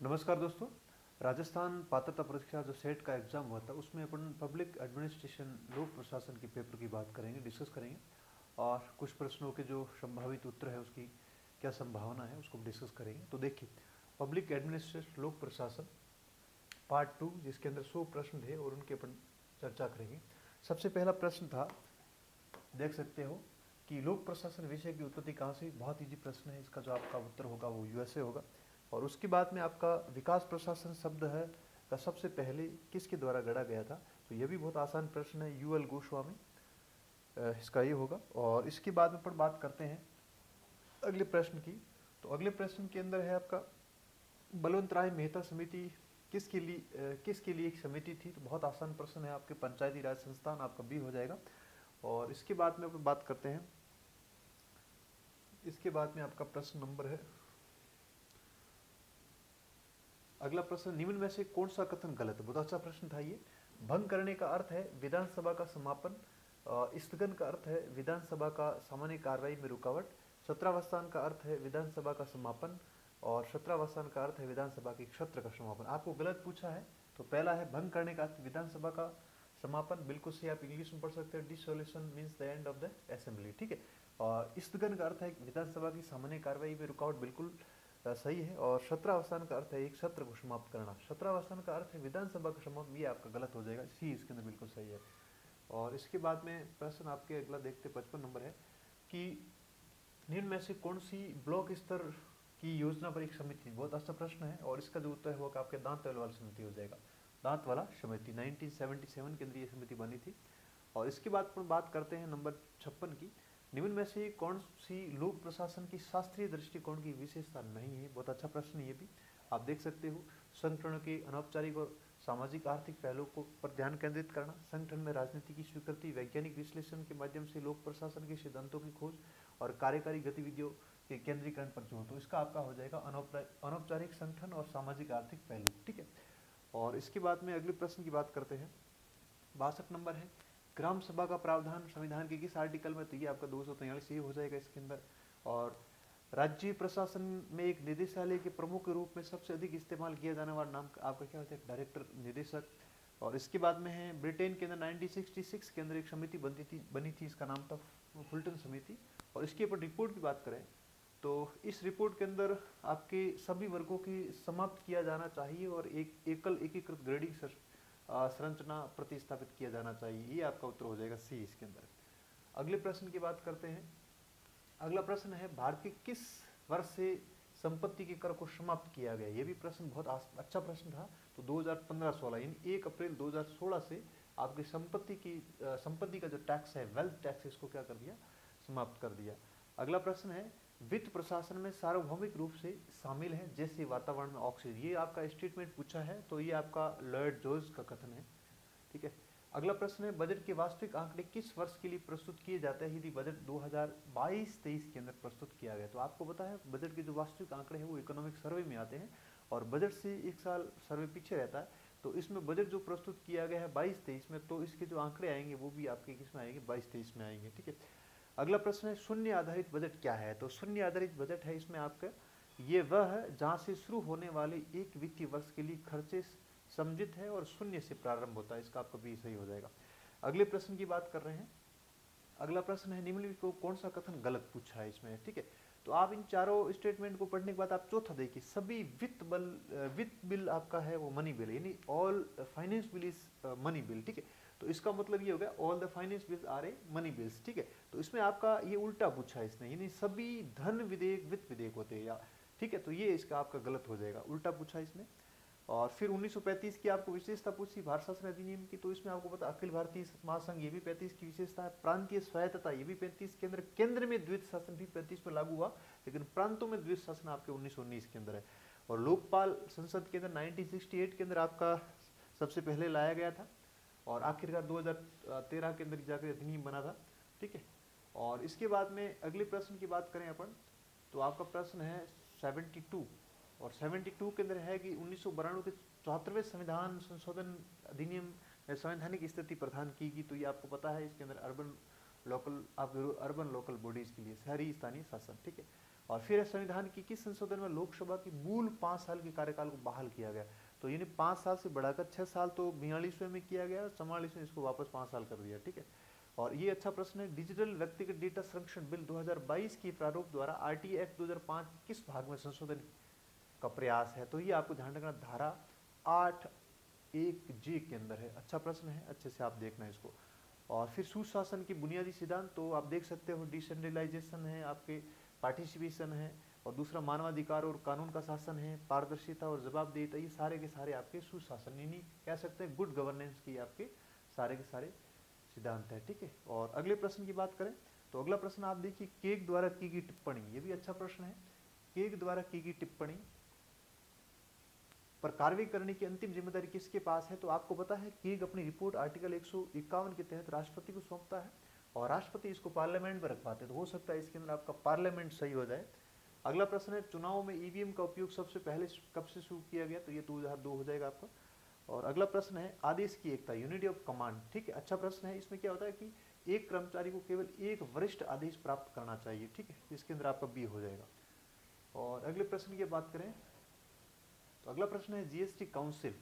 नमस्कार दोस्तों। राजस्थान पात्रता परीक्षा जो सेट का एग्ज़ाम हुआ था उसमें अपन पब्लिक एडमिनिस्ट्रेशन लोक प्रशासन के पेपर की बात करेंगे, डिस्कस करेंगे और कुछ प्रश्नों के जो संभावित उत्तर है उसकी क्या संभावना है उसको डिस्कस करेंगे। तो देखिए, पब्लिक एडमिनिस्ट्रेशन लोक प्रशासन पार्ट 2 जिसके अंदर 100 प्रश्न थे और उनके अपन चर्चा करेंगे। सबसे पहला प्रश्न था, देख सकते हो कि लोक प्रशासन विषय की उत्पत्ति कहाँ से। बहुत इजी प्रश्न है, इसका जो आपका उत्तर होगा वो यूएसए होगा। और उसके बाद में आपका विकास प्रशासन शब्द है का सबसे पहले किसके द्वारा गढ़ा गया था। तो ये भी बहुत आसान प्रश्न है, यूएल गोस्वामी, इसका ये होगा। और इसके बाद में अपन बात करते हैं अगले प्रश्न की। तो अगले प्रश्न के अंदर है आपका बलवंत राय मेहता समिति किसके लिए एक समिति थी। तो बहुत आसान प्रश्न है, आपके पंचायती राज संस्थान, आपका बी हो जाएगा। और इसके बाद में अपन बात करते हैं, इसके बाद में आपका प्रश्न नंबर है, अगला प्रश्न, निम्न में से कौन सा कथन गलत है। बहुत अच्छा प्रश्न था ये। भंग करने का अर्थ है विधानसभा का समापन, स्थगन का अर्थ है विधानसभा का सामान्य कार्रवाई में रुकावट, सत्रावसान का अर्थ है विधानसभा का समापन और सत्रावसान का अर्थ है विधानसभा के सत्र का समापन। आपको गलत पूछा है। तो पहला है भंग करने का अर्थ विधानसभा का समापन, बिल्कुल सही, आप इंग्लिश में पढ़ सकते हो, dissolution means the end of the assembly, ठीक है। और स्थगन का अर्थ है विधानसभा की सामान्य कार्रवाई में रुकावट, बिल्कुल सही है। और सत्रावसान का अर्थ है एक सत्र को समाप्त करना, सत्रावसान का अर्थ है विधानसभा का समाप्त, ये आपका गलत हो जाएगा, सी इसके अंदर बिल्कुल सही है। और इसके बाद में प्रश्न आपके अगला देखते 55 नंबर है कि निम्न में से कौन सी ब्लॉक स्तर की योजना पर एक समिति। बहुत अच्छा प्रश्न है और इसका जो उत्तर है वो आपके दांत वाला समिति हो जाएगा। दांत वाला समिति 1977 के अंदर ये समिति बनी थी। और इसके बाद पर बात करते हैं नंबर 56 की, निम्न में से कौन सी लोक प्रशासन की शास्त्रीय दृष्टिकोण की विशेषता नहीं है। बहुत अच्छा प्रश्न है ये भी, आप देख सकते हो। संगठन के अनौपचारिक और सामाजिक आर्थिक पहलुओं को पर ध्यान केंद्रित करना, संगठन में राजनीति की स्वीकृति, वैज्ञानिक विश्लेषण के माध्यम से लोक प्रशासन के सिद्धांतों की खोज और कार्यकारी गतिविधियों के केंद्रीकरण पर जोर। तो इसका आपका हो जाएगा अनौपचारिक संगठन और सामाजिक आर्थिक पहलू, ठीक है। और इसके बाद में अगले प्रश्न की बात करते हैं, 62 नंबर है, ग्राम सभा का प्रावधान संविधान के किस आर्टिकल में। तो ये आपका 243 ये हो जाएगा इसके अंदर। और राज्य प्रशासन में एक निदेशालय के प्रमुख के रूप में सबसे अधिक इस्तेमाल किया जाने वाला नाम आपका क्या होता है, डायरेक्टर, निदेशक। और इसके बाद में है ब्रिटेन के अंदर 1966 के अंदर एक समिति बनी थी, इसका नाम था फुल्टन समिति। और इसके ऊपर रिपोर्ट की बात करें तो इस रिपोर्ट के अंदर आपके सभी वर्गों की समाप्त किया जाना चाहिए और एक एकीकृत ग्रेडिंग संरचना प्रतिस्थापित किया जाना चाहिए, ये आपका उत्तर हो जाएगा सी इसके अंदर। अगले प्रश्न की बात करते हैं। अगला प्रश्न है, भारत के किस वर्ष से संपत्ति के कर को समाप्त किया गया। ये भी प्रश्न बहुत अच्छा प्रश्न था। तो 2015-16 यानी 1 अप्रैल 2016 से आपकी संपत्ति का जो टैक्स है, वेल्थ टैक्स, इसको क्या कर दिया, समाप्त कर दिया। अगला प्रश्न है, वित्त प्रशासन में सार्वभौमिक रूप से शामिल है जैसे वातावरण में ऑक्सीजन। ये आपका स्टेटमेंट पूछा है, तो ये आपका लॉयड जॉर्ज का कथन है, ठीक है। अगला प्रश्न है, बजट के वास्तविक आंकड़े किस वर्ष के लिए प्रस्तुत किए जाते हैं यदि बजट 2022-23 के अंदर प्रस्तुत किया गया। तो आपको पता है बजट के जो वास्तविक आंकड़े हैं वो इकोनॉमिक सर्वे में आते हैं और बजट से एक साल सर्वे पीछे रहता है। तो इसमें बजट जो प्रस्तुत किया गया है 22-23 में, तो इसके जो आंकड़े आएंगे वो भी आपके किस में आएंगे, 22-23 में आएंगे, ठीक है। अगला प्रश्न है, शून्य आधारित बजट क्या है। तो शून्य आधारित बजट है, इसमें आपका ये वह है जहां से शुरू होने वाले एक वित्तीय वर्ष के लिए खर्चे समझित है और शून्य से प्रारंभ होता है, इसका आपका भी सही हो जाएगा। अगले प्रश्न की बात कर रहे हैं। अगला प्रश्न है, निम्नलिखित को कौन सा कथन गलत पूछा है इसमें, ठीक है। तो आप इन चारों स्टेटमेंट को पढ़ने के बाद आप चौथा देखिए, सभी वित्त बिल आपका है वो मनी बिल, यानी all finance bill is money bill, ठीक है। तो इसका मतलब ये हो गया all the finance bills are a money bills, ठीक है। तो इसमें आपका ये उल्टा पूछा है इसने, यानी सभी धन विधेयक वित्त विधेयक होते हैं, या ठीक है। तो ये इसका आपका गलत हो जाएगा, उल्टा पूछा इसने। और फिर 1935 की आपको विशेषता पूछी भारत शासन अधिनियम की। तो इसमें आपको पता अखिल भारतीय महासंघ, ये भी 35 की विशेषता है। प्रांतीय स्वायत्तता, ये भी 35 के अंदर। केंद्र में द्वैत शासन भी 35 में लागू हुआ, लेकिन प्रांतों में द्वैत शासन आपके 1919 के अंदर है। और लोकपाल संसद के अंदर 1968 के अंदर आपका सबसे पहले लाया गया था और आखिरकार 2013 के अंदर जाकर अधिनियम बना था, ठीक है। और इसके बाद में अगले प्रश्न की बात करें अपन, तो आपका प्रश्न है 72। और 72 के अंदर है कि 1992 के 74वें संविधान संशोधन अधिनियम में संवैधानिक स्थिति प्रदान की गई। तो ये आपको पता है, इसके अंदर अर्बन लोकल बॉडीज के लिए शहरी स्थानीय शासन, ठीक है। और फिर संविधान की किस संशोधन में लोकसभा की मूल 5 साल के कार्यकाल को बहाल किया गया? तो यानी 5 साल से बढ़ाकर 6 साल तो 42वें में किया गया, 44 में इसको वापस 5 साल कर दिया, ठीक है। और ये अच्छा प्रश्न है, डिजिटल व्यक्तिगत डेटा संरक्षण बिल 2022 के प्रारूप द्वारा आरटीआई एक्ट 2005 किस भाग में संशोधन का प्रयास है? तो ये आपको ध्यान रखना धारा 8(1)(j) के अंदर है। अच्छा प्रश्न है, अच्छे से आप देखना इसको। और फिर सुशासन की बुनियादी सिद्धांत तो आप देख सकते हो, डिसेंट्रलाइजेशन है, आपके पार्टिसिपेशन है, और दूसरा मानवाधिकार और कानून का शासन है, पारदर्शिता और जवाबदेहिता, ये सारे के सारे आपके सुशासन यानी कह सकते हैं गुड गवर्नेंस की आपके सारे के सारे सिद्धांत है, ठीक है। और अगले प्रश्न की बात करें तो अगला प्रश्न आप देखिए, केग द्वारा की गई टिप्पणी, ये भी अच्छा प्रश्न है। केग द्वारा की गई टिप्पणी पर कार्रवाई करने की अंतिम जिम्मेदारी किसके पास है? तो आपको पता है केग अपनी रिपोर्ट आर्टिकल 151 के तहत राष्ट्रपति को सौंपता है और राष्ट्रपति इसको पार्लियामेंट में रख पाते हैं। तो हो सकता है इसके अंदर आपका पार्लियामेंट सही हो जाए। अगला प्रश्न है, चुनाव में ईवीएम का उपयोग सबसे पहले कब से शुरू किया गया? तो ये 2002 हो जाएगा आपका। और अगला प्रश्न है, आदेश की एकता, यूनिटी ऑफ कमांड, ठीक है, अच्छा प्रश्न है। इसमें क्या होता है कि एक कर्मचारी को केवल एक वरिष्ठ आदेश प्राप्त करना चाहिए, ठीक है, इसके अंदर आपका बी हो जाएगा। और अगले प्रश्न की बात करें तो अगला प्रश्न है जीएसटी काउंसिल।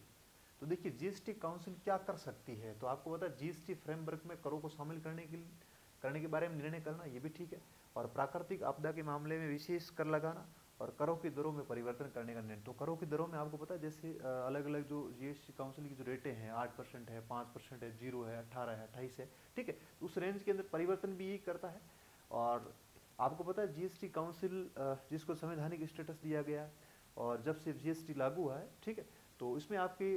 तो देखिए जीएसटी काउंसिल क्या कर सकती है? तो आपको पता है जीएसटी फ्रेमवर्क में करों को शामिल करने के बारे में निर्णय करना, ये भी ठीक है। और प्राकृतिक आपदा के मामले में विशेष कर लगाना और करों की दरों में परिवर्तन करने का निर्णय। तो करों की दरों में आपको पता है जैसे अलग अलग जो जीएसटी काउंसिल की जो रेटें हैं, 8% है, 5% है, 0 है, 18 है, 28 है, ठीक है, उस रेंज के अंदर परिवर्तन भी यही करता है। और आपको पता है जीएसटी काउंसिल जिसको संवैधानिक स्टेटस दिया गया और जब से जीएसटी लागू हुआ है, ठीक है, तो इसमें आपके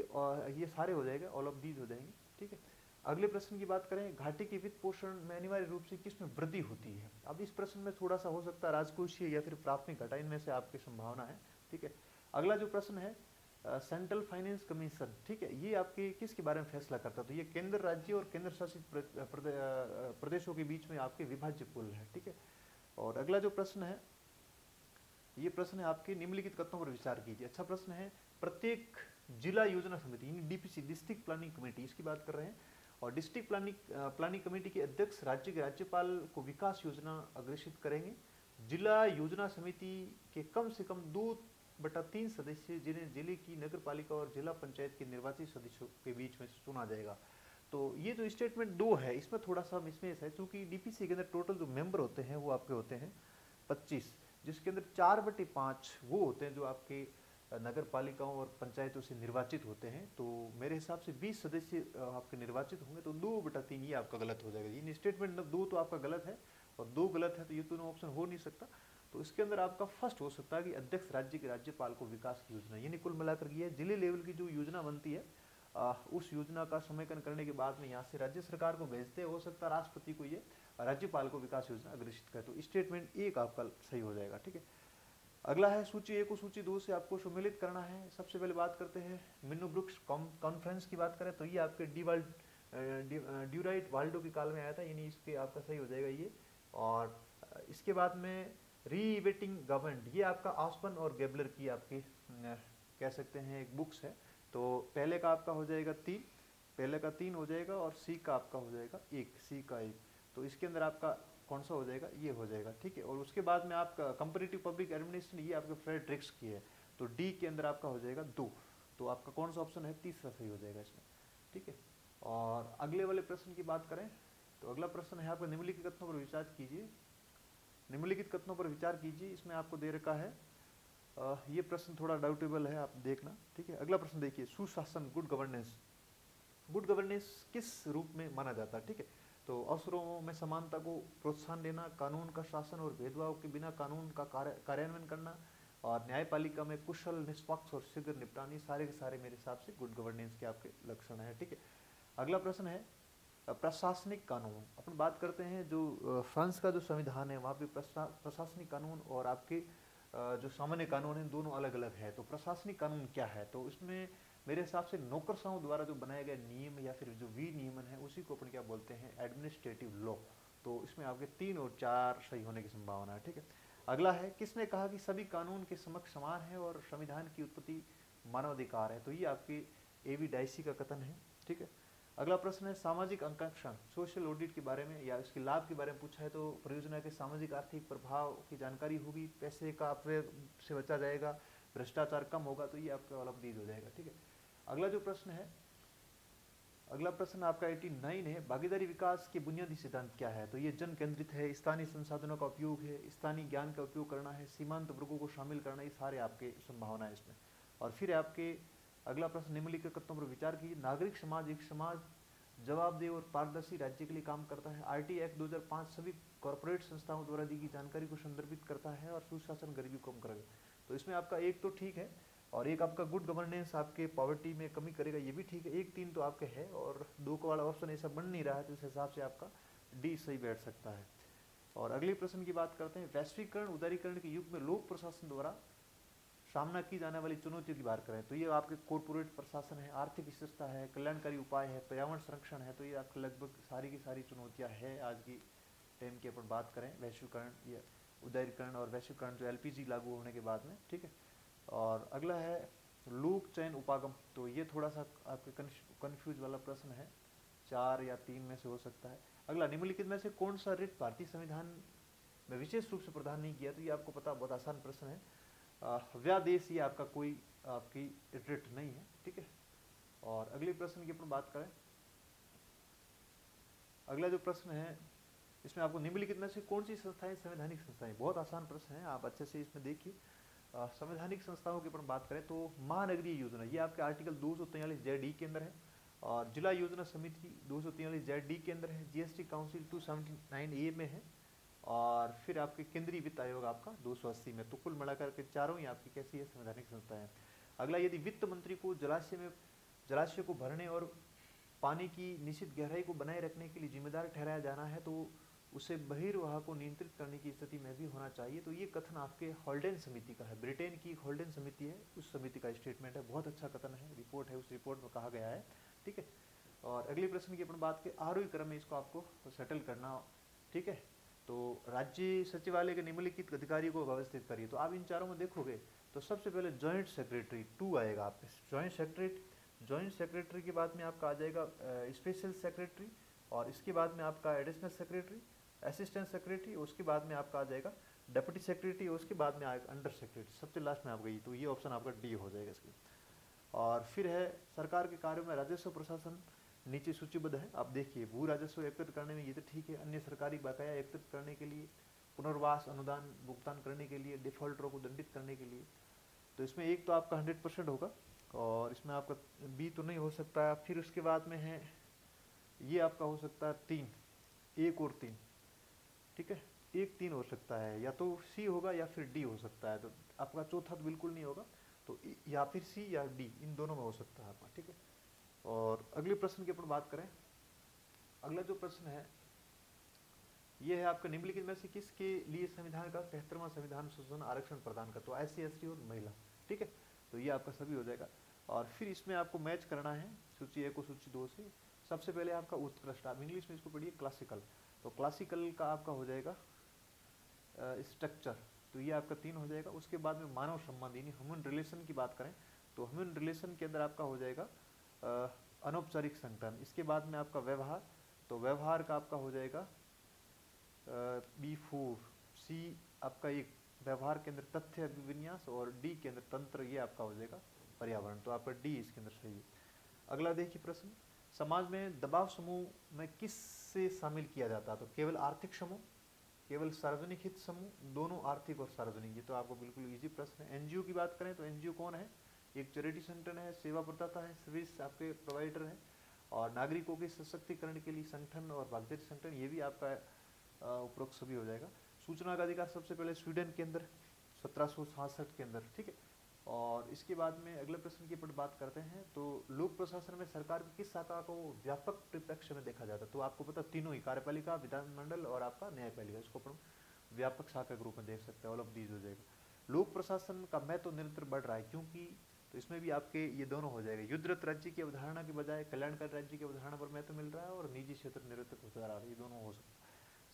ये सारे हो जाएगा, ऑल ऑफ दीज हो जाएंगे, ठीक है। अगले प्रश्न की बात करें, घाटी के वित्त पोषण में अनिवार्य रूप से किसमें वृद्धि होती है? अब इस प्रश्न में थोड़ा सा हो सकता है राजकोषीय या फिर प्राथमिक घटा, इनमें से आपकी संभावना है, ठीक है। अगला जो प्रश्न है सेंट्रल फाइनेंस कमीशन, ठीक है, ये आपके किसके बारे में फैसला करता है? तो ये केंद्र, राज्य और केंद्र शासित प्रदेशों के बीच में आपके विभाज्य पुल है, ठीक है। और अगला जो प्रश्न है, ये प्रश्न है आपके निम्नलिखित कथनों पर विचार कीजिए। अच्छा प्रश्न है, प्रत्येक जिला योजना समिति यानी डीपीसी, डिस्ट्रिक्ट प्लानिंग कमेटी, इसकी बात कर रहे हैं। और डिस्ट्रिक्ट प्लानिंग कमेटी के अध्यक्ष राज्य के राज्यपाल को विकास योजना अग्रेसित करेंगे। जिला योजना समिति के कम से कम 2/3 सदस्य जिन्हें जिले की नगर पालिका और जिला पंचायत के निर्वाचित सदस्यों के बीच में चुना जाएगा। तो ये जो स्टेटमेंट 2 है इसमें थोड़ा सा मिसमैच है, क्योंकि डीपीसी के अंदर टोटल जो मेंबर होते हैं वो आपके होते हैं 25, जिसके अंदर 4/5 वो होते हैं जो आपके नगर पालिकाओं और पंचायतों से निर्वाचित होते हैं। तो मेरे हिसाब से 20 सदस्य आपके निर्वाचित होंगे, तो 2/3 ये आपका गलत हो जाएगा। ये स्टेटमेंट 2 तो आपका गलत है और 2 गलत है, तो ये दोनों ऑप्शन हो नहीं सकता। तो इसके अंदर आपका फर्स्ट हो सकता है कि अध्यक्ष राज्य के राज्यपाल को विकास की योजना, यानी कुल मिलाकर ये जिले लेवल की जो योजना बनती है उस योजना का समेकन करने के बाद में यहाँ से राज्य सरकार को भेजते हैं, हो सकता है राष्ट्रपति को ये राज्यपाल को विकास योजना अग्रेसित करे। तो स्टेटमेंट 1 आपका सही हो जाएगा, ठीक है। अगला है सूची 1 को सूची 2 से आपको सम्मिलित करना है। सबसे पहले बात करते हैं मिन्नो ब्रुक्स कॉन्फ्रेंस की बात करें तो ये आपके ड्यूराइट वाल्डो के काल में आया था, यानी इसके आपका सही हो जाएगा ये। और इसके बाद में रीवेटिंग गवर्नमेंट, ये आपका ऑस्बर्न और गेबलर की आपकी कह सकते हैं एक बुक्स है। तो पहले का आपका हो जाएगा 3, पहले का 3 हो जाएगा और सी का आपका हो जाएगा 1, सी का 1। तो इसके अंदर आपका कौन सा हो जाएगा? ये हो जाएगा, ठीक है। और उसके बाद में आपका कंपैरेटिव पब्लिक एडमिनिस्ट्रेशन, ये आपके फ्रेडरिक्स की है, तो डी के अंदर आपका हो जाएगा 2। तो आपका कौन सा ऑप्शन है? तीसरा सही हो जाएगा इसमें, ठीक है। और अगले वाले प्रश्न की बात करें तो अगला प्रश्न है आपका निम्नलिखित कथनों पर विचार कीजिए, निम्नलिखित कथनों पर विचार कीजिए। इसमें आपको दे रखा है ये प्रश्न थोड़ा डाउटेबल है, आप देखना, ठीक है। अगला प्रश्न देखिए, सुशासन, गुड गवर्नेंस, गुड गवर्नेंस किस रूप में माना जाता है, ठीक है। तो अवसरों में समानता को प्रोत्साहन देना, कानून का शासन और भेदभाव के बिना कानून का कार्यान्वयन करना, और न्यायपालिका में कुशल, निष्पक्ष और शीघ्र निपटानी, सारे के सारे मेरे हिसाब से गुड गवर्नेंस के आपके लक्षण है, ठीक है। अगला प्रश्न है प्रशासनिक कानून। अपन बात करते हैं जो फ्रांस का जो संविधान है वहाँ पे प्रशासनिक कानून और आपके जो सामान्य कानून है दोनों अलग अलग है। तो प्रशासनिक कानून क्या है? तो इसमें मेरे हिसाब से नौकरशाहों द्वारा जो बनाया गया नियम या फिर जो विनियमन है उसी को अपन क्या बोलते हैं? Administrative law. तो इसमें आपके 3 और 4 सही होने की संभावना है, ठीक है। अगला है, किसने कहा कि सभी कानून के समक्ष समान है और संविधान की उत्पत्ति मानवाधिकार है? तो ये आपके एवी डाइसी का कथन है, ठीक है। अगला प्रश्न है सामाजिक अंकेक्षण, सोशल ऑडिट के बारे में या इसके लाभ के बारे में पूछा है। तो परियोजना के सामाजिक आर्थिक प्रभाव की जानकारी होगी, पैसे का अपव्यय से बचा जाएगा, भ्रष्टाचार कम होगा, तो ये आपका ऑल ऑफ दीज हो जाएगा। ठीक है, अगला जो प्रश्न है, अगला प्रश्न आपका 89 है, भागीदारी विकास के बुनियादी सिद्धांत क्या है। तो ये जन केंद्रित है, स्थानीय संसाधनों का उपयोग है, स्थानीय ज्ञान का उपयोग करना है, सीमांत वर्गों को शामिल करना, ये सारे आपके संभावना है इसमें। और फिर आपके अगला प्रश्न, निम्नलिखित तत्वों पर विचार कीजिए। नागरिक समाज एक समाज जवाबदेह और पारदर्शी राज्य के लिए काम करता है। आरटी एक्ट 2005 सभी कॉर्पोरेट संस्थाओं द्वारा दी गई जानकारी को संदर्भित करता है और सुशासन गरीबी को कम करेगा। तो इसमें आपका एक तो ठीक है, और एक आपका गुड गवर्नेंस आपके पॉवर्टी में कमी करेगा, ये भी ठीक है। एक 3 तो आपके है और 2 का वाला ऑप्शन ऐसा बन नहीं रहा है, तो इस हिसाब से आपका डी सही बैठ सकता है। और अगले प्रश्न की बात करते हैं, वैश्वीकरण उदारीकरण के युग में लोक प्रशासन द्वारा सामना की जाने वाली चुनौतियों की बात करें तो ये आपके कॉर्पोरेट प्रशासन है, आर्थिक स्थिरता है, कल्याणकारी उपाय है, पर्यावरण संरक्षण है। तो ये आपके लगभग सारी की सारी चुनौतियां है आज की टाइम की अपन बात करें, वैश्वीकरण या उदारीकरण और वैश्वीकरण जो एलपीजी लागू होने के बाद में। ठीक है, और अगला है लोक चयन उपागम। तो ये थोड़ा सा आपके कन्फ्यूज वाला प्रश्न है, 4 या 3 में से हो सकता है। अगला, निम्नलिखित में से कौन सा रिट भारतीय संविधान में विशेष रूप से प्रदान नहीं किया। तो ये आपको पता, बहुत आसान प्रश्न है। व्यादेश ये आपका कोई आपकी रिट नहीं है। ठीक है, और अगले प्रश्न की अपन बात करें, अगला जो प्रश्न है इसमें आपको निम्नलिखित में से कौन सी संस्थाएं संवैधानिक संस्थाएं। बहुत आसान प्रश्न है, आप अच्छे से इसमें देखिए। संवैधानिक संस्थाओं की अपन बात करें तो महानगरीय योजना, ये आपके आर्टिकल 243 जेड डी के अंदर है, और जिला योजना समिति 243 जेड डी के अंदर है, जीएसटी काउंसिल 279 ए में है, और फिर आपके केंद्रीय वित्त आयोग आपका 280 में। तो कुल मिलाकर के चारों ही आपकी कैसी है, संवैधानिक संस्थाएं। अगला, यदि वित्त मंत्री को जलाशय को भरने और पानी की निश्चित गहराई को बनाए रखने के लिए जिम्मेदार ठहराया जाना है तो उसे बहिर्वाह को नियंत्रित करने की स्थिति में भी होना चाहिए। तो ये कथन आपके हॉल्डेन समिति का है, ब्रिटेन की हॉल्डेन समिति है, उस समिति का स्टेटमेंट है। बहुत अच्छा कथन है, रिपोर्ट है, उस रिपोर्ट में कहा गया है। ठीक है, और अगले प्रश्न की अपन बात करें, आरोही क्रम में इसको आपको सेटल करना। ठीक है, तो राज्य सचिवालय के निम्नलिखित अधिकारी को व्यवस्थित करिए। तो आप इन चारों में देखोगे तो सबसे पहले ज्वाइंट सेक्रेटरी 2 आएगा आपके, ज्वाइंट सेक्रेटरी के बाद में आपका आ जाएगा स्पेशल सेक्रेटरी, और इसके बाद में आपका एडिशनल सेक्रेटरी, असिस्टेंट सेक्रेटरी, उसके बाद में आपका आ जाएगा डेप्यूटी सेक्रेटरी, उसके बाद में आएगा अंडर सेक्रेटरी, सबसे लास्ट में आप गई। तो ये ऑप्शन आपका डी हो जाएगा इसके। और फिर है सरकार के कार्यों में राजस्व प्रशासन, नीचे सूचीबद्ध है, आप देखिए। भू राजस्व एकत्रित करने में ये तो ठीक है, अन्य सरकारी बकाया एकत्रित करने के लिए, पुनर्वास अनुदान भुगतान करने के लिए, डिफॉल्टरों को दंडित करने के लिए। तो इसमें एक तो आपका 100% होगा, और इसमें आपका बी तो नहीं हो सकता। फिर उसके बाद में है ये आपका हो सकता है 3, 1 और 3। ठीक है, 1 3 हो सकता है, या तो सी होगा या फिर डी हो सकता है। तो आपका चौथा तो बिल्कुल नहीं होगा, तो या फिर सी या डी, इन दोनों में हो सकता है आपका। ठीक है, और अगले प्रश्न की अपन बात करें, अगला जो प्रश्न है ये है आपका, निम्नलिखित में से किसके लिए संविधान का 73वां संविधान संशोधन आरक्षण प्रदान करता है। SC ST और महिला। ठीक है, तो ये आपका सभी हो जाएगा। और फिर इसमें आपको मैच करना है सूची 1 को सूची 2 से। सबसे पहले आपका उत्कृष्ट, आप इंग्लिश में इसको पढ़िए क्लासिकल। तो क्लासिकल का आपका हो जाएगा स्ट्रक्चर, तो ये आपका 3 हो जाएगा। उसके बाद में मानव संबंध यानी ह्यूमन रिलेशन की बात करें तो ह्यूमन रिलेशन के अंदर आपका हो जाएगा अनौपचारिक संगठन। इसके बाद में आपका व्यवहार, तो व्यवहार का आपका हो जाएगा B4। C आपका एक व्यवहार के अंदर तथ्य अभिविन्यास, और D के अंदर तंत्र, ये आपका हो जाएगा पर्यावरण। तो आपका D इसके अंदर सही है। अगला देखिए प्रश्न, समाज में दबाव समूह में किससे शामिल किया जाता है। तो केवल आर्थिक समूह, केवल सार्वजनिक हित समूह, दोनों आर्थिक और सार्वजनिक। ये तो आपको बिल्कुल इजी प्रश्न है। एनजीओ की बात करें तो एनजीओ कौन है, एक चैरिटी संगठन है, सेवा प्रदाता है, सर्विस आपके प्रोवाइडर है, और नागरिकों के सशक्तिकरण के लिए संगठन और भागीदारी संगठन, ये भी आपका उपरोक्त सभी हो जाएगा। सूचना का अधिकार सबसे पहले स्वीडन के अंदर 1766 के अंदर। ठीक है, और इसके बाद में अगले प्रश्न की अपन बात करते हैं, तो लोक प्रशासन में सरकार की किस शाखा को व्यापक परिप्रेक्ष्य में देखा जाता है। तो आपको पता तीनों ही, कार्यपालिका, विधानमंडल और आपका न्यायपालिका, इसको अपन व्यापक शाखा के रूप में देख सकते हैं। ऑल ऑफ दीज हो जाएगा। लोक प्रशासन का महत्व तो निरंतर बढ़ रहा है, क्योंकि तो इसमें भी आपके ये दोनों हो जाएगा। युद्धरत राज्य की अवधारणा के बजाय कल्याणकारी राज्य की अवधारणा पर महत्व मिल रहा है, और निजी क्षेत्र निरंतर होता रहा है, ये दोनों हो सकता है।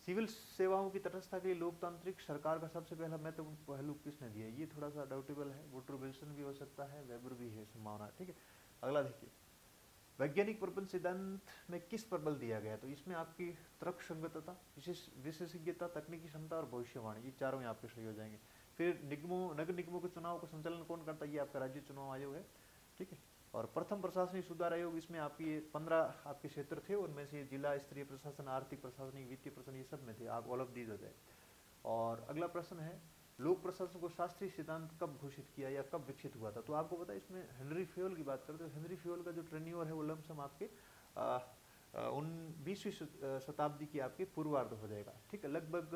सिविल सेवाओं की तटस्थता के लिए लोकतांत्रिक सरकार का सबसे पहला महत्वपूर्ण पहलू किसने दिया। ये थोड़ा सा डाउटेबल है, वुडरो विल्सन भी हो सकता है, वेबर भी है संभावना। ठीक है, अगला देखिए, वैज्ञानिक प्रपंच सिद्धांत में किस पर बल दिया गया है? तो इसमें आपकी तर्क संगतता, विशेषज्ञता, तकनीकी क्षमता और भविष्यवाणी, ये चारों यहाँ पे सही हो जाएंगे। फिर निगमों, नगर निगमों के चुनाव का संचालन कौन करता है? ये आपका राज्य चुनाव आयोग है, ठीक है। और प्रथम प्रशासनिक सुधार आयोग, इसमें आपकी 15 आपके क्षेत्र थे, उनमें से जिला स्तरीय प्रशासन, आर्थिक प्रशासनिक, वित्तीय प्रशासन, ये सब में थे। आप ऑल ऑफ दीज हो जाए। और अगला प्रश्न है, लोक प्रशासन को शास्त्रीय सिद्धांत कब घोषित किया या कब विकसित हुआ था? तो आपको पता है, इसमें हेनरी फ्योल की बात करते हैं। हेनरी फ्योल का जो ट्रेन्योर है वो लमसम आपके 20वीं शताब्दी की आपके पूर्वार्ध हो जाएगा, ठीक है, लगभग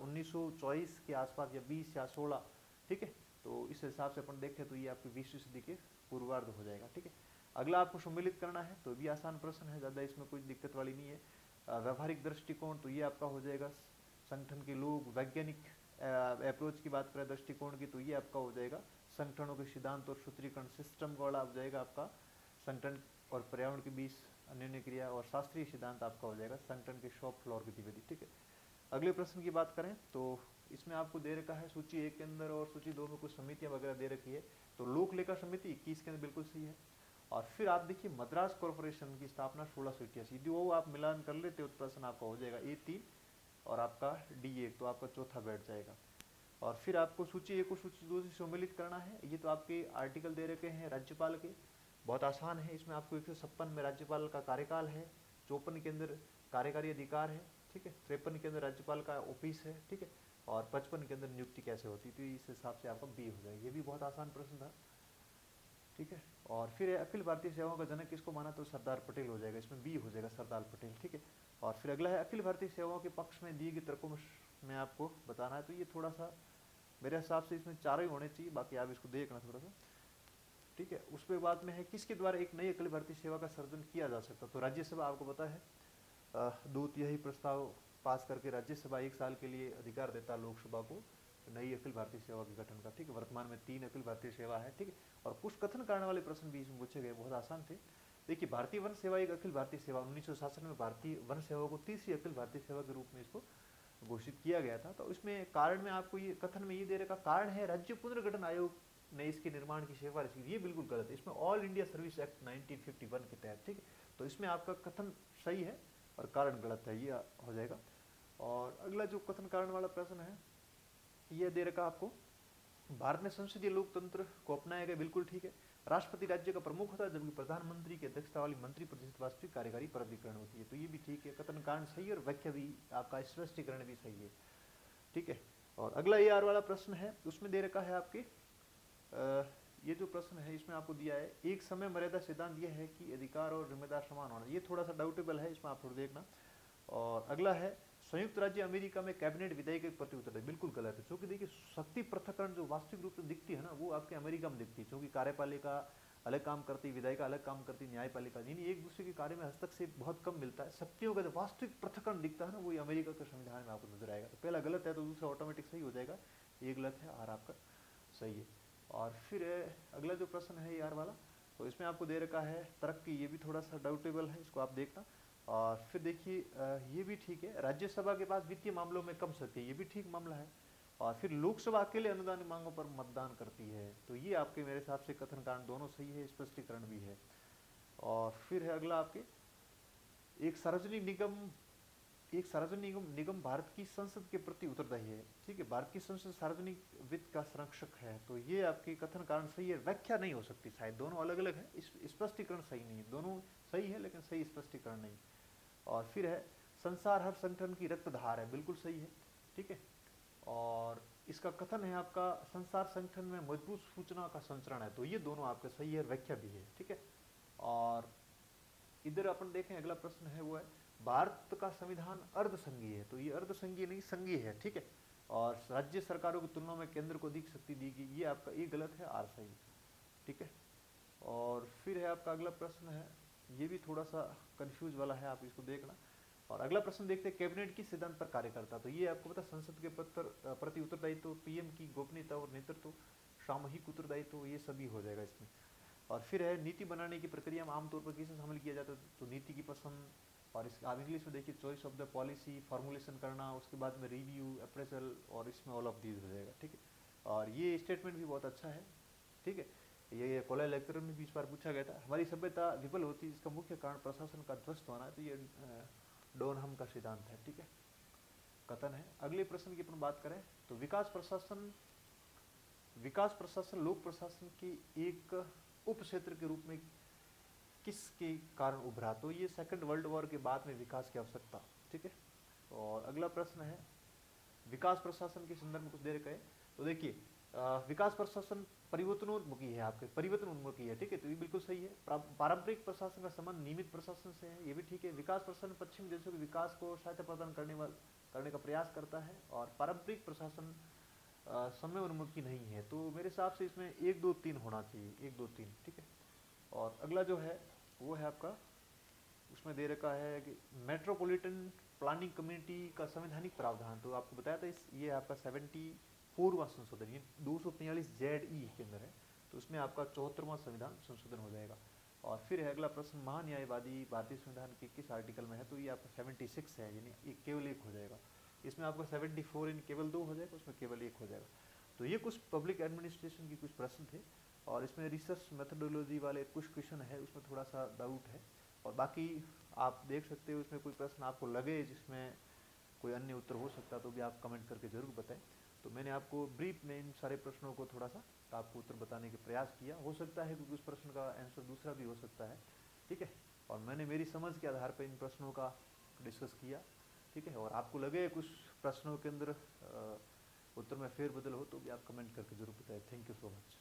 1924 के आसपास या 20 या 16, ठीक है। तो इस हिसाब से अपन देखें तो ये आपकी 20वीं सदी के पूर्वार्ध हो जाएगा, ठीक है। अगला आपको सम्मिलित करना है, तो भी आसान प्रश्न है, ज़्यादा इसमें कोई दिक्कत वाली नहीं है। व्यवहारिक दृष्टिकोण, तो ये आपका हो जाएगा संगठन के लोग। वैज्ञानिक अप्रोच की बात करें दृष्टिकोण की, तो ये आपका हो जाएगा संगठनों के सिद्धांत और सूत्रीकरण सिस्टम वाला हो जाएगा आपका संगठन और पर्यावरण के बीच अन्योन्य क्रिया। और शास्त्रीय सिद्धांत आपका हो जाएगा संगठन के शॉप फ्लोर गतिविधि, ठीक है। अगले प्रश्न की बात करें तो इसमें आपको दे रखा है सूची 1 के अंदर और सूची 2 में कुछ समितियां वगैरह दे रखी है। तो लोक लेखा समिति 21 के अंदर बिल्कुल सही है। और फिर आप देखिए मद्रास कॉर्पोरेशन की स्थापना 1688, यदि वो आप मिलान कर लेते हो तो प्रश्न आपका हो जाएगा A3 और आपका D1, तो आपका चौथा बैठ जाएगा। और फिर आपको सूची 1 को सूची 2 से सम्मिलित करना है। ये तो आपके आर्टिकल दे रखे हैं राज्यपाल के, बहुत आसान है। इसमें आपको 156 में राज्यपाल का कार्यकाल है, 54 के अंदर कार्यकारी अधिकार है, ठीक है, 53 के अंदर राज्यपाल का ऑफिस है, ठीक है, और 55 के अंदर नियुक्ति कैसे होती, तो इस हिसाब से आपका बी हो जाएगा। ये भी बहुत आसान प्रश्न था, ठीक है। और फिर अखिल भारतीय सेवाओं का जनक किसको माना? तो सरदार पटेल हो जाएगा, इसमें बी हो जाएगा सरदार पटेल, ठीक है। और फिर अगला है अखिल भारतीय सेवाओं के पक्ष में दिए गए तर्कों में आपको बताना है। तो ये थोड़ा सा मेरे हिसाब से इसमें 4 ही होने चाहिए, बाकी आप इसको देखना थोड़ा सा, ठीक है। उसके बाद में है किसके द्वारा एक नई अखिल भारतीय सेवा का सर्जन किया जा सकता? तो राज्यसभा आपको पता है 2/3 प्रस्ताव पास करके राज्यसभा 1 साल के लिए अधिकार देता है लोकसभा को नई अखिल भारतीय सेवा के गठन का, ठीक है। वर्तमान में 3 अखिल भारतीय सेवा है, ठीक है। और कुछ कथन करने वाले प्रश्न भी इसमें पूछे गए, बहुत आसान थे। देखिए, भारतीय वन सेवा एक अखिल भारतीय सेवा, 1967 में भारतीय वन सेवा को तीसरी अखिल भारतीय सेवा के रूप में इसको घोषित किया गया था। तो इसमें कारण में आपको ये कथन में ये दे रखा, कारण है राज्य पुनर्गठन आयोग ने इसके निर्माण की सिफारिश की, ये बिल्कुल गलत है। इसमें ऑल इंडिया सर्विस एक्ट 1951 के तहत, ठीक है। तो इसमें आपका कथन सही है और कारण गलत है, ये हो जाएगा। और अगला जो कथन कारण वाला प्रश्न है ये दे रखा आपको, भारत में संसदीय लोकतंत्र को अपनाया गया, बिल्कुल ठीक है। राष्ट्रपति राज्य का प्रमुख होता है जबकि प्रधानमंत्री की अध्यक्षता वाली मंत्री परिषद वास्तविक कार्यकारी प्राधिकरण होती है, तो ये भी ठीक है। कथन कारण सही है और व्याख्या भी आपका स्पष्टीकरण भी सही है, ठीक है। और अगला ये आर वाला प्रश्न है, उसमें दे रखा है आपके ये जो प्रश्न है इसमें आपको दिया है एक समय मर्यादा सिद्धांत यह है कि अधिकार और जिम्मेदार समान होना, ये थोड़ा सा डाउटेबल है, इसमें आप थोड़ा देखना। और अगला है संयुक्त राज्य अमेरिका में कैबिनेट विधायी के प्रति उत्तर है, बिल्कुल गलत है। क्योंकि देखिए शक्ति पृथक्करण जो वास्तविक रूप से दिखती है ना, वो आपके अमेरिका में दिखती है, क्योंकि कार्यपालिका अलग काम करती, विधायिका अलग काम करती, न्यायपालिका, यानी एक दूसरे के कार्य में हस्तक्षेप बहुत कम मिलता है। शक्तियों का जो वास्तविक पृथक्करण दिखता है ना, वो अमेरिका के संविधान में आपको नजर आएगा। तो पहला गलत है तो दूसरा ऑटोमेटिक सही हो जाएगा, ये गलत है और आपका सही है। और फिर अगला जो प्रश्न है यार वाला, तो इसमें आपको दे रखा है तरक्की, ये भी थोड़ा सा डाउटेबल है, इसको आप देखना। और फिर देखिए ये भी ठीक है, राज्यसभा के पास वित्तीय मामलों में कम शक्ति है, ये भी ठीक मामला है। और फिर लोकसभा अकेले अनुदान मांगों पर मतदान करती है, तो ये आपके मेरे हिसाब से कथन कारण दोनों सही है, स्पष्टीकरण भी है। और फिर है अगला आपके एक सार्वजनिक निगम भारत की संसद के प्रति उत्तरदायी है, ठीक है। भारत की संसद सार्वजनिक वित्त का संरक्षक है, तो ये आपके कथन कारण सही है, व्याख्या नहीं हो सकती, शायद दोनों अलग अलग है, स्पष्टीकरण सही नहीं है, दोनों सही है लेकिन सही स्पष्टीकरण नहीं। और फिर है संसार हर संगठन की रक्तधार है, बिल्कुल सही है, ठीक है। और इसका कथन है आपका संसार संगठन में मजबूत सूचना का संचरण है, तो ये दोनों आपके सही है, व्याख्या भी है, ठीक है। और इधर अपन देखें अगला प्रश्न है वो है भारत का संविधान अर्धसंघीय है, तो ये अर्धसंघीय नहीं संघीय है, ठीक है। और राज्य सरकारों की तुलना में केंद्र को अधिक शक्ति दी गई, ये आपका ये गलत है, आर सही, ठीक है। और फिर है आपका अगला प्रश्न है, ये भी थोड़ा सा कंफ्यूज वाला है, आप इसको देखना। और अगला प्रश्न देखते हैं कैबिनेट किस सिद्धांत पर कार्य करता, तो ये आपको पता संसद के प्रति उत्तरदायित्व, पीएम की गोपनीयता और नेतृत्व, सामूहिक उत्तरदायित्व, ये सभी हो जाएगा इसमें। और फिर है नीति बनाने की प्रक्रिया में आमतौर पर किसे शामिल किया जाता है, तो नीति की पसंद, और इस आप इंग्लिश में देखिए choice of the policy, formulation करना, उसके बाद में रिव्यू, अप्रेजल, और इसमें ऑल ऑफ दीज हो जाएगा, ठीक है। और ये स्टेटमेंट भी बहुत अच्छा है, ठीक है। ये कॉलेज लेक्चर में भी इस बार पूछा गया था। हमारी सभ्यता विफल होती है इसका मुख्य कारण प्रशासन का ध्वस्त होना है, तो ये डोनहम का सिद्धांत है, ठीक है, कथन है। अगले प्रश्न की अपन बात करें तो विकास प्रशासन लोक प्रशासन की एक उप क्षेत्र के रूप में किसके कारण उभरा, तो ये सेकंड वर्ल्ड वॉर के बाद में विकास की आवश्यकता, ठीक है। और अगला प्रश्न है विकास प्रशासन के संदर्भ में कुछ दे रखा है, तो देखिए विकास प्रशासन परिवर्तनोन्मुखी है, आपके परिवर्तनोन्मुखी है, ठीक है, तो ये बिल्कुल सही है। पारंपरिक प्रशासन का संबंध नियमित प्रशासन से है, ये भी ठीक है। विकास प्रशासन पश्चिमी देशों के विकास को सहायता प्रदान करने का प्रयास करता है, और पारंपरिक प्रशासन समय उन्मुखी नहीं है, तो मेरे हिसाब से इसमें 1 2 3 होना चाहिए, 1 2 3, ठीक है। और अगला जो है वो है आपका, उसमें दे रखा है कि मेट्रोपॉलिटन प्लानिंग कम्युनिटी का संवैधानिक प्रावधान, तो आपको बताया था ये आपका 74वां संशोधन, ये 243 ZE के अंदर है, तो उसमें आपका 74वां संविधान संशोधन हो जाएगा। और फिर है अगला प्रश्न, महान्यायवादी भारतीय संविधान के किस आर्टिकल में है, तो ये आपका 76 है, यानी केवल 1 हो जाएगा। इसमें आपका 74 इन केवल 2 हो जाएगा, उसमें केवल 1 हो जाएगा। तो ये कुछ पब्लिक एडमिनिस्ट्रेशन की कुछ प्रश्न थे, और इसमें रिसर्च मेथोडोलॉजी वाले कुछ क्वेश्चन है, उसमें थोड़ा सा डाउट है। और बाकी आप देख सकते हो इसमें कोई प्रश्न आपको लगे जिसमें कोई अन्य उत्तर हो सकता है, तो भी आप कमेंट करके जरूर बताएं। तो मैंने आपको ब्रीफ में इन सारे प्रश्नों को थोड़ा सा आपको उत्तर बताने का प्रयास किया, हो सकता है क्योंकि उस प्रश्न का आंसर दूसरा भी हो सकता है, ठीक है। और मैंने मेरी समझ के आधार पर इन प्रश्नों का डिस्कस किया, ठीक है। और आपको लगे कुछ प्रश्नों के अंदर उत्तर में फेरबदल हो, तो भी आप कमेंट करके जरूर बताएं। Thank you so much.